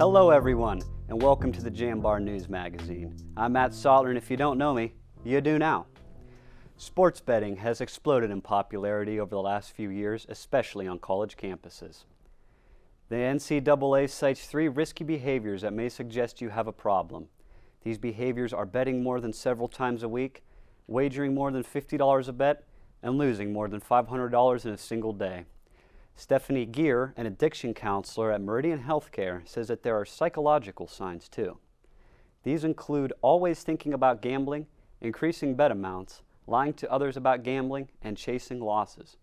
Hello everyone, and welcome to the Jambar News Magazine. I'm Matt Salter, and if you don't know me, you do now. Sports betting has exploded in popularity over the last few years, especially on college campuses. The NCAA cites 3 risky behaviors that may suggest you have a problem. These behaviors are betting more than several times a week, wagering more than $50 a bet, and losing more than $500 in a single day. Stephanie Geer, an addiction counselor at Meridian Healthcare, says that there are psychological signs too. These include always thinking about gambling, increasing bet amounts, lying to others about gambling, and chasing losses.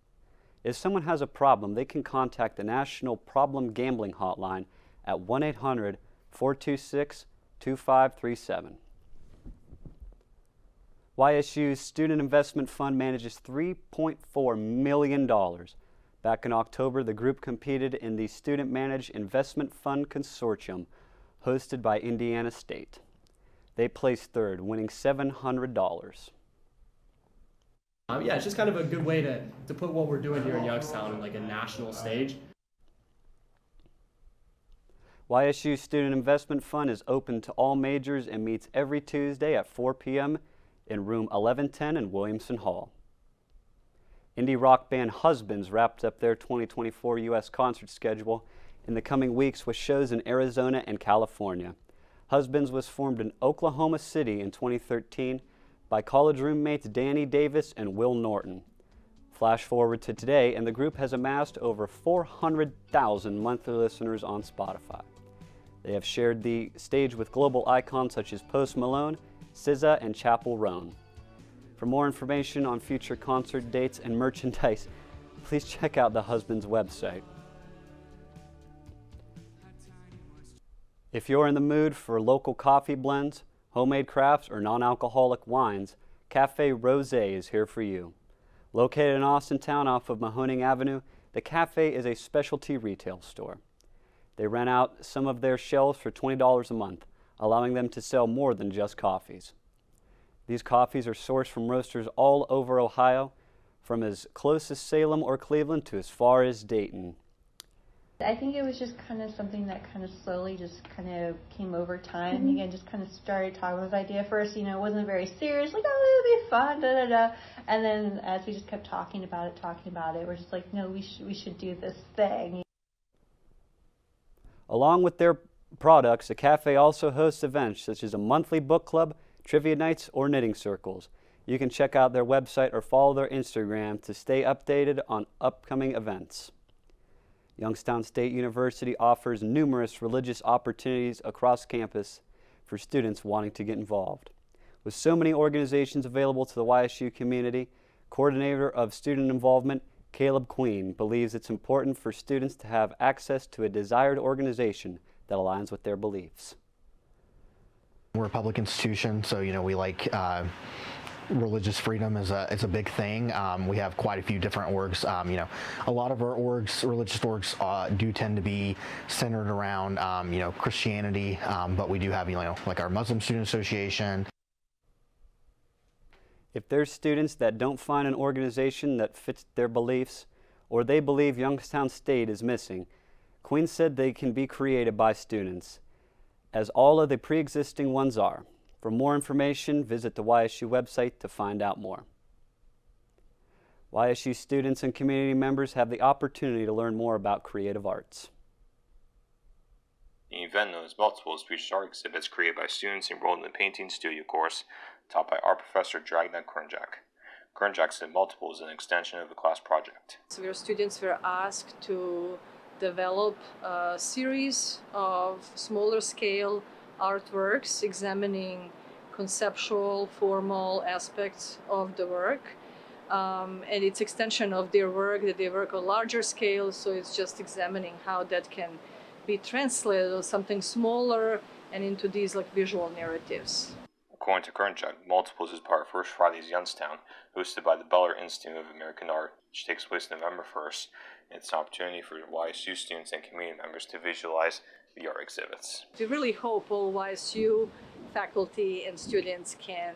If someone has a problem, they can contact the National Problem Gambling Hotline at 1-800-426-2537. YSU's Student Investment Fund manages $3.4 million. Back in October, the group competed in the Student Managed Investment Fund Consortium, hosted by Indiana State. They placed third, winning $700. Yeah, it's just kind of a good way to put what we're doing here in Youngstown on like a national stage. YSU Student Investment Fund is open to all majors and meets every Tuesday at 4 p.m. in room 1110 in Williamson Hall. Indie rock band Husbands wrapped up their 2024 U.S. concert schedule in the coming weeks with shows in Arizona and California. Husbands was formed in Oklahoma City in 2013 by college roommates Danny Davis and Will Norton. Flash forward to today, and the group has amassed over 400,000 monthly listeners on Spotify. They have shared the stage with global icons such as Post Malone, SZA, and Chappell Roan. For more information on future concert dates and merchandise, please check out the Husbands website. If you're in the mood for local coffee blends, homemade crafts, or non-alcoholic wines, Cafe Rosé is here for you. Located in Austintown off of Mahoning Avenue, the cafe is a specialty retail store. They rent out some of their shelves for $20 a month, allowing them to sell more than just coffees. These coffees are sourced from roasters all over Ohio, from as close as Salem or Cleveland to as far as Dayton. I think it was just kind of something that kind of slowly just kind of came over time. Mm-hmm. Again, just kind of started talking about this idea. First, it wasn't very serious, like, oh, it'll be fun, da da da. And then as we just kept talking about it, we're just like, no, we should do this thing. Along with their products, the cafe also hosts events such as a monthly book club, trivia nights, or knitting circles. You can check out their website or follow their Instagram to stay updated on upcoming events. Youngstown State University offers numerous religious opportunities across campus for students wanting to get involved. With so many organizations available to the YSU community, Coordinator of Student Involvement Caleb Queen believes it's important for students to have access to a desired organization that aligns with their beliefs. We're a public institution, so we like religious freedom is a big thing. We have quite a few different orgs. A lot of our orgs, religious orgs, do tend to be centered around Christianity, but we do have like our Muslim Student Association. If there's students that don't find an organization that fits their beliefs, or they believe Youngstown State is missing, Queen said they can be created by students, as all of the pre-existing ones are. For more information, visit the YSU website to find out more. YSU students and community members have the opportunity to learn more about creative arts. The event, known as Multiples, features art exhibits created by students enrolled in the painting studio course taught by art professor Dragna Kernjak. Kernjak said Multiples is an extension of the class project. So our students were asked to develop a series of smaller scale artworks examining conceptual, formal aspects of the work. And it's extension of their work, that they work on larger scale, so it's just examining how that can be translated on something smaller and into these like visual narratives. According to Kernjak, Multiples is part of First Fridays Youngstown, hosted by the Beller Institute of American Art, which takes place November 1st, and it's an opportunity for YSU students and community members to visualize the art exhibits. We really hope all YSU faculty and students can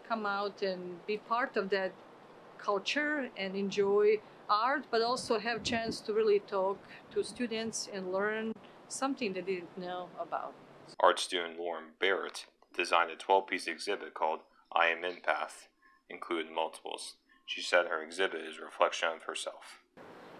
come out and be part of that culture and enjoy art, but also have chance to really talk to students and learn something they didn't know about. Art student Lauren Barrett designed a 12-piece exhibit called I Am Empath, including multiples. She said her exhibit is a reflection of herself.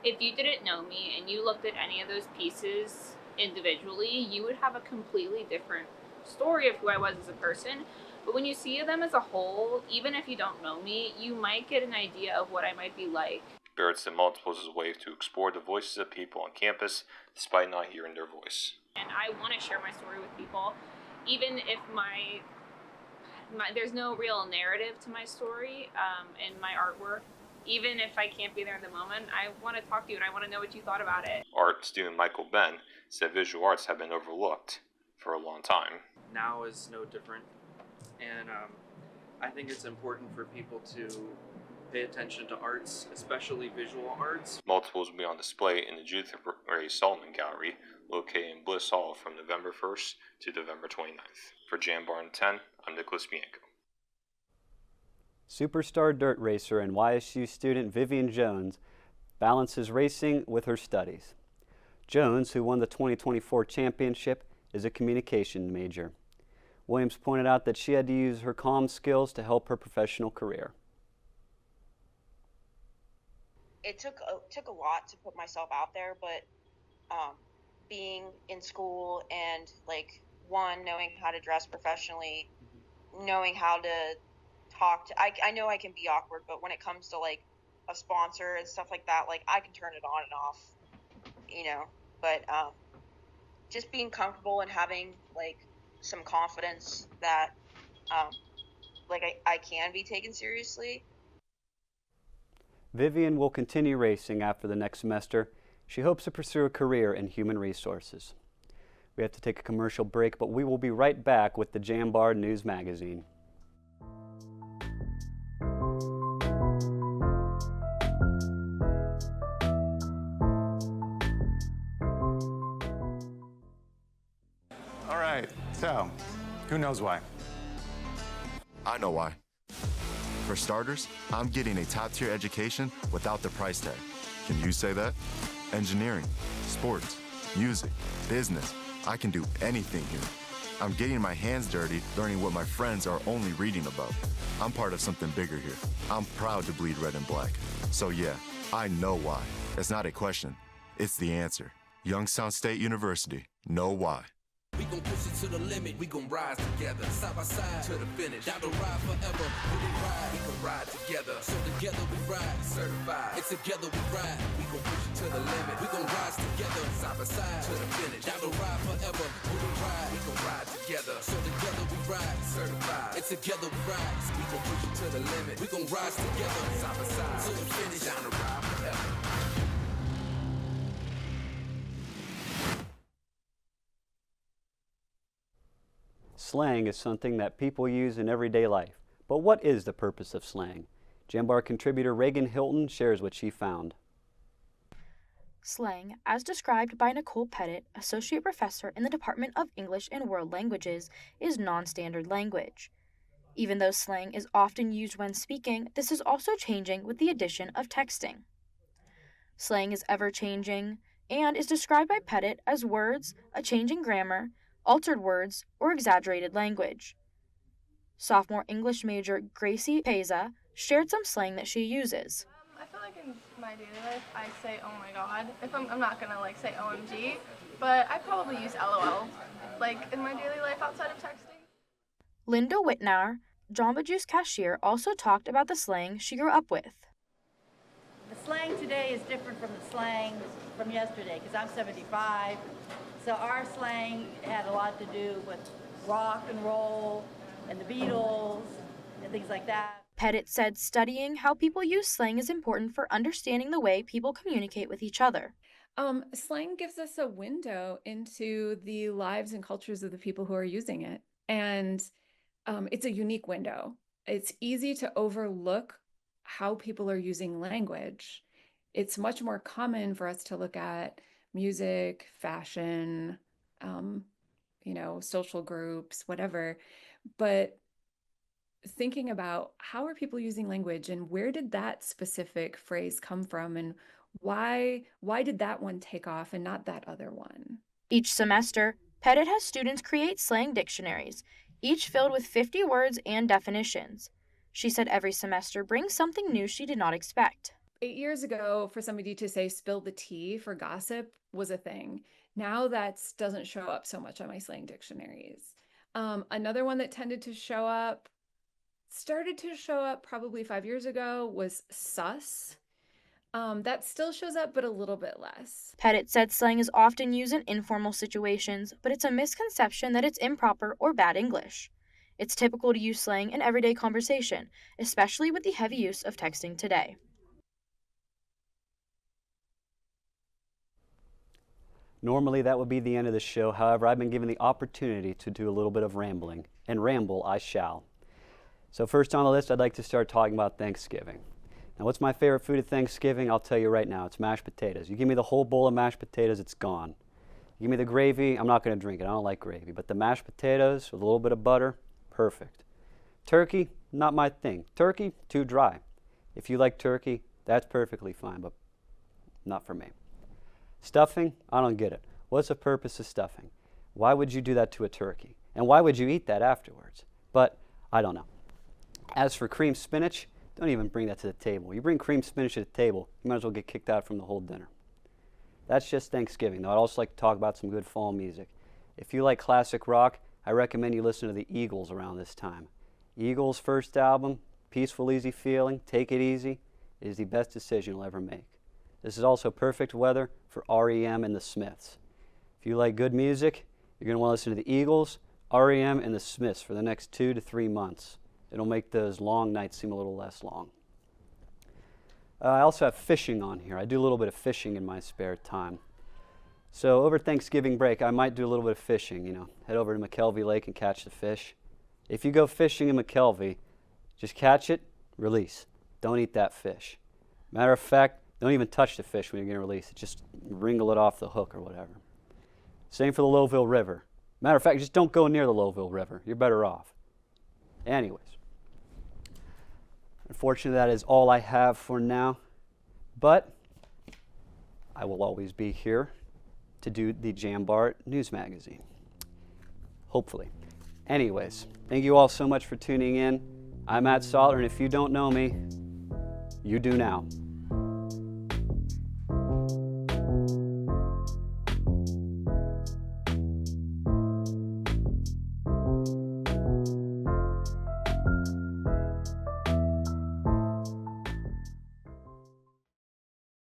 If you didn't know me and you looked at any of those pieces individually, you would have a completely different story of who I was as a person. But when you see them as a whole, even if you don't know me, you might get an idea of what I might be like. Barrett said multiples is a way to explore the voices of people on campus despite not hearing their voice. And I want to share my story with people, even if there's no real narrative to my story in my artwork. Even if I can't be there in the moment, I want to talk to you and I want to know what you thought about it. Art student Michael Ben said visual arts have been overlooked for a long time. Now is no different, and I think it's important for people to pay attention to arts, especially visual arts. Multiples will be on display in the Judith Ray Solomon Gallery, located in Bliss Hall from November 1st to November 29th. For Jambar 10, I'm Nicholas Bianco. Superstar dirt racer and YSU student Vivian Jones balances racing with her studies. Jones, who won the 2024 championship, is a communication major. Williams pointed out that she had to use her comm skills to help her professional career. It took a lot to put myself out there, but being in school and knowing how to dress professionally, knowing how to talk to, I know I can be awkward, but when it comes to a sponsor and stuff like that, I can turn it on and off, but just being comfortable and having some confidence that I can be taken seriously. Vivian will continue racing after the next semester. She hopes to pursue a career in human resources. We have to take a commercial break, but we will be right back with the Jambar News Magazine. All right, so who knows why? I know why. For starters, I'm getting a top-tier education without the price tag. Can you say that? Engineering, sports, music, business. I can do anything here. I'm getting my hands dirty, learning what my friends are only reading about. I'm part of something bigger here. I'm proud to bleed red and black. So yeah, I know why. It's not a question. It's the answer. Youngstown State University. Know why. We gon' push it to the limit, we gon' rise together, side by side to the finish. Down the ride forever, when we ride, we gon' ride together. So together we ride, certified. It's together we ride, we gon' push it to the limit. We gon' rise together, side by side to the finish. Down the ride forever, when we ride, we gon' ride together. So together we ride, certified. It's together we ride, we gon' push it to the limit. We gon' rise together, side by side to the finish. Down the ride forever. Slang is something that people use in everyday life. But what is the purpose of slang? Jambar contributor Reagan Hilton shares what she found. Slang, as described by Nicole Pettit, Associate Professor in the Department of English and World Languages, is non-standard language. Even though slang is often used when speaking, this is also changing with the addition of texting. Slang is ever-changing and is described by Pettit as words, a change in grammar, altered words, or exaggerated language. Sophomore English major Gracie Peza shared some slang that she uses. I feel like in my daily life I say oh my god. If I'm not gonna say OMG, but I probably use LOL in my daily life outside of texting. Linda Whitnauer, Jamba Juice cashier, also talked about the slang she grew up with. The slang today is different from the slang from yesterday because I'm 75. So our slang had a lot to do with rock and roll and the Beatles and things like that. Pettit said studying how people use slang is important for understanding the way people communicate with each other. Slang gives us a window into the lives and cultures of the people who are using it. And it's a unique window. It's easy to overlook how people are using language. It's much more common for us to look at music, fashion, social groups, whatever. But thinking about how are people using language and where did that specific phrase come from and why did that one take off and not that other one? Each semester, Pettit has students create slang dictionaries, each filled with 50 words and definitions. She said every semester brings something new she did not expect. 8 years ago, for somebody to say spill the tea for gossip was a thing. Now that doesn't show up so much on my slang dictionaries. Another one that started to show up probably 5 years ago was sus. That still shows up, but a little bit less. Pettit said slang is often used in informal situations, but it's a misconception that it's improper or bad English. It's typical to use slang in everyday conversation, especially with the heavy use of texting today. Normally that would be the end of the show. However, I've been given the opportunity to do a little bit of rambling, and ramble I shall. So first on the list, I'd like to start talking about Thanksgiving. Now, what's my favorite food at Thanksgiving? I'll tell you right now, it's mashed potatoes. You give me the whole bowl of mashed potatoes, it's gone. You give me the gravy, I'm not going to drink it. I don't like gravy. But the mashed potatoes with a little bit of butter, perfect. Turkey, not my thing. Turkey, too dry. If you like turkey, that's perfectly fine, but not for me. Stuffing, I don't get it. What's the purpose of stuffing? Why would you do that to a turkey? And why would you eat that afterwards? But I don't know. As for cream spinach, don't even bring that to the table. You bring cream spinach to the table, you might as well get kicked out from the whole dinner. That's just Thanksgiving, though. I'd also like to talk about some good fall music. If you like classic rock, I recommend you listen to the Eagles around this time. Eagles' first album, Peaceful Easy Feeling, Take It Easy, is the best decision you'll ever make. This is also perfect weather for REM and the Smiths. If you like good music, you're going to want to listen to the Eagles, REM, and the Smiths for the next 2 to 3 months. It'll make those long nights seem a little less long. I also have fishing on here. I do a little bit of fishing in my spare time. So over Thanksgiving break, I might do a little bit of fishing, head over to McKelvey Lake and catch the fish. If you go fishing in McKelvey, just catch it, release. Don't eat that fish. Matter of fact, don't even touch the fish when you're going to release it. Just wringle it off the hook or whatever. Same for the Lowville River. Matter of fact, just don't go near the Lowville River. You're better off. Anyways. Unfortunately, that is all I have for now. But I will always be here to do the Jambar News Magazine. Hopefully. Anyways, thank you all so much for tuning in. I'm Matt Soller, and if you don't know me, you do now.